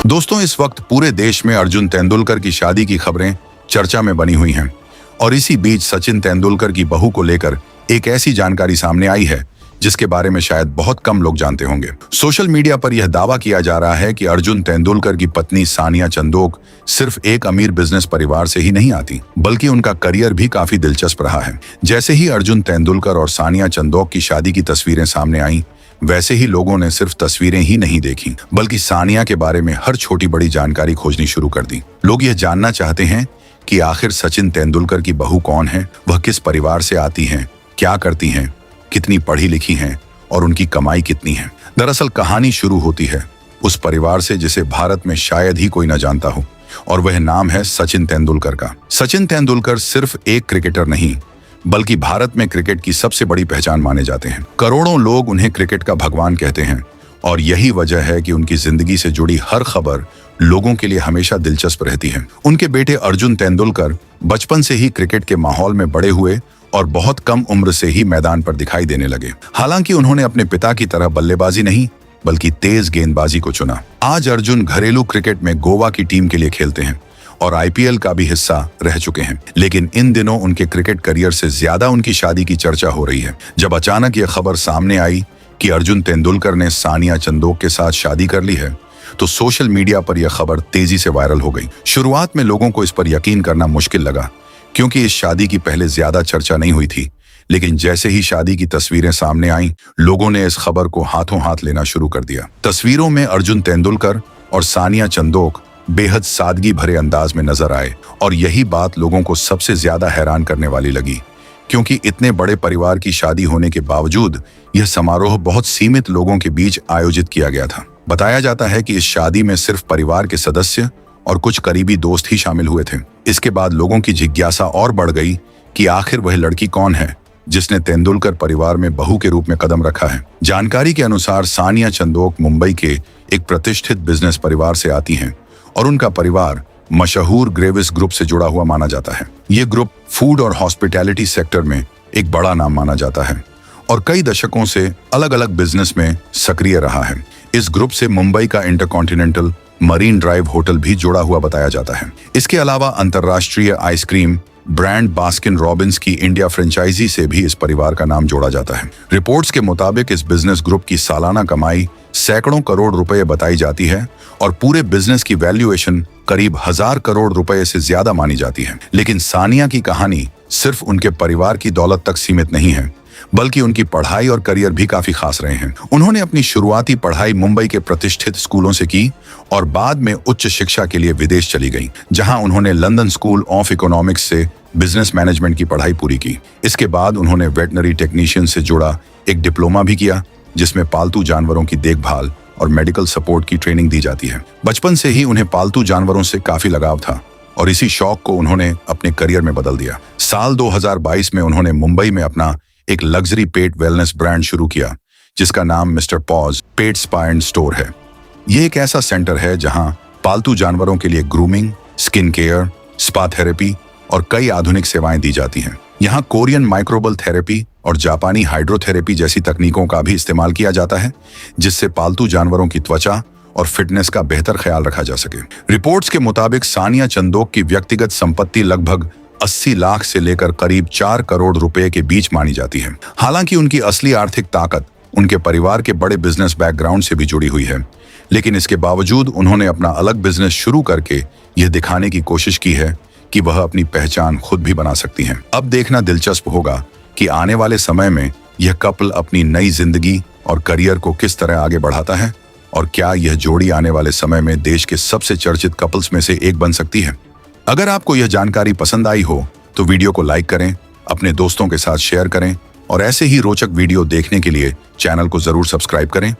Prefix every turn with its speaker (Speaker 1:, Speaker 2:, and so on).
Speaker 1: दोस्तों, इस वक्त पूरे देश में अर्जुन तेंदुलकर की शादी की खबरें चर्चा में बनी हुई हैं और इसी बीच सचिन तेंदुलकर की बहू को लेकर एक ऐसी जानकारी सामने आई है जिसके बारे में शायद बहुत कम लोग जानते होंगे। सोशल मीडिया पर यह दावा किया जा रहा है कि अर्जुन तेंदुलकर की पत्नी सानिया चंदोक सिर्फ एक अमीर बिजनेस परिवार से ही नहीं आती, बल्कि उनका करियर भी काफी दिलचस्प रहा है। जैसे ही अर्जुन तेंदुलकर और सानिया चंदोक की शादी की तस्वीरें सामने आईं, वैसे ही लोगों ने सिर्फ तस्वीरें ही नहीं देखी, बल्कि सानिया के बारे में हर छोटी बड़ी जानकारी खोजनी शुरू कर दी। लोग यह जानना चाहते हैं कि आखिर सचिन तेंदुलकर की बहू कौन है, वह किस परिवार से आती हैं, क्या करती हैं, कितनी पढ़ी लिखी हैं और उनकी कमाई कितनी है। दरअसल कहानी शुरू होती है उस परिवार से जिसे भारत में शायद ही कोई न जानता हो, और वह नाम है सचिन तेंदुलकर का। सचिन तेंदुलकर सिर्फ एक क्रिकेटर नहीं, बल्कि भारत में क्रिकेट की सबसे बड़ी पहचान माने जाते हैं। करोड़ों लोग उन्हें क्रिकेट का भगवान कहते हैं और यही वजह है कि उनकी जिंदगी से जुड़ी हर खबर लोगों के लिए हमेशा दिलचस्प रहती है। उनके बेटे अर्जुन तेंदुलकर बचपन से ही क्रिकेट के माहौल में बड़े हुए और बहुत कम उम्र से ही मैदान पर दिखाई देने लगे। हालांकि उन्होंने अपने पिता की तरह बल्लेबाजी नहीं, बल्कि तेज गेंदबाजी को चुना। आज अर्जुन घरेलू क्रिकेट में गोवा की टीम के लिए खेलते हैं और आईपीएल का भी हिस्सा रह चुके हैं। लेकिन इन दिनों उनके क्रिकेट करियर से ज्यादा उनकी शादी की चर्चा हो रही है। जब अचानक यह खबर सामने आई कि अर्जुन तेंदुलकर ने सानिया चंदोक के साथ शादी कर ली है, तो सोशल मीडिया पर यह खबर तेजी से वायरल हो गई। शुरुआत में लोगों को इस पर यकीन करना मुश्किल लगा, क्योंकि इस शादी की पहले ज्यादा चर्चा नहीं हुई थी। लेकिन जैसे ही शादी की तस्वीरें सामने आईं, लोगों ने इस खबर को हाथों हाथ लेना शुरू कर दिया। तस्वीरों में अर्जुन तेंदुलकर और सानिया चंदोक बेहद सादगी भरे अंदाज में नजर आए, और यही बात लोगों को सबसे ज्यादा हैरान करने वाली लगी, क्योंकि इतने बड़े परिवार की शादी होने के बावजूद यह समारोह बहुत सीमित लोगों के बीच आयोजित किया गया था। बताया जाता है कि इस शादी में सिर्फ परिवार के सदस्य और कुछ करीबी दोस्त ही शामिल हुए थे। इसके बाद लोगों की जिज्ञासा और बढ़ गई कि आखिर वह लड़की कौन है जिसने तेंदुलकर परिवार में बहू के रूप में कदम रखा है। जानकारी के अनुसार सानिया चंदोक मुंबई के एक प्रतिष्ठित बिजनेस परिवार से आती हैं और उनका परिवार मशहूर ग्रेविस ग्रुप से जुड़ा हुआ माना जाता है। ये ग्रुप फूड और हॉस्पिटैलिटी सेक्टर में एक बड़ा नाम माना जाता है और कई दशकों से अलग अलग बिजनेस में सक्रिय रहा है। इस ग्रुप से मुंबई का इंटरकॉन्टिनेंटल मरीन ड्राइव होटल भी जुड़ा हुआ बताया जाता है। इसके अलावा अंतर्राष्ट्रीय आइसक्रीम ब्रांड बास्किन रॉबिन्स की इंडिया फ्रेंचाइजी से भी इस परिवार का नाम जोड़ा जाता है। रिपोर्ट्स के मुताबिक इस बिजनेस ग्रुप की सालाना कमाई सैकड़ों करोड़ रुपए बताई जाती है और पूरे बिजनेस की वैल्यूएशन करीब 1000 करोड़ रुपए से ज्यादा मानी जाती है। लेकिन सानिया की कहानी सिर्फ उनके परिवार की दौलत तक सीमित नहीं है, बल्कि उनकी पढ़ाई और करियर भी काफी खास रहे हैं। उन्होंने अपनी शुरुआती पढ़ाई मुंबई के प्रतिष्ठित स्कूलों से की और बाद में उच्च शिक्षा के लिए विदेश चली गईं, जहां उन्होंने लंदन स्कूल ऑफ इकोनॉमिक्स से बिजनेस मैनेजमेंट की पढ़ाई पूरी की। इसके बाद उन्होंने वेटनरी टेक्नीशियन से जुड़ा एक डिप्लोमा भी किया, जिसमें पालतू जानवरों की देखभाल और मेडिकल सपोर्ट की ट्रेनिंग दी जाती है। बचपन से ही उन्हें पालतू जानवरों से काफी लगाव था और इसी शौक को उन्होंने अपने करियर में बदल दिया। साल 2022 में उन्होंने मुंबई में अपना एक लग्जरी पेट वेलनेस ब्रांड शुरू किया, जिसका नाम mister pause pet spa and store है। ये एक ऐसा सेंटर है जहां पालतू जानवरों के लिए grooming, skin care, spa therapy और कई आधुनिक सेवाएं दी जाती हैं। यहाँ कोरियन माइक्रोबल थेरेपी और जापानी हाइड्रोथेरेपी जैसी तकनीकों का भी इस्तेमाल किया जाता है, जिससे पालतू जानवरों की त्वचा और फिटनेस का बेहतर ख्याल रखा जा सके। रिपोर्ट्स के मुताबिक सानिया चंदोक की व्यक्तिगत संपत्ति लगभग 80 लाख से लेकर करीब 4 करोड़ रुपए के बीच मानी जाती है। हालांकि उनकी असली आर्थिक ताकत उनके परिवार के बड़े बिजनेस बैकग्राउंड से भी जुड़ी हुई है, लेकिन इसके बावजूद उन्होंने अपना अलग बिजनेस शुरू करके यह दिखाने की कोशिश की है कि वह अपनी पहचान खुद भी बना सकती हैं। अब देखना दिलचस्प होगा कि आने वाले समय में यह कपल अपनी नई जिंदगी और करियर को किस तरह आगे बढ़ाता है, और क्या यह जोड़ी आने वाले समय में देश के सबसे चर्चित कपल्स में से एक बन सकती है। अगर आपको यह जानकारी पसंद आई हो तो वीडियो को लाइक करें, अपने दोस्तों के साथ शेयर करें और ऐसे ही रोचक वीडियो देखने के लिए चैनल को जरूर सब्सक्राइब करें।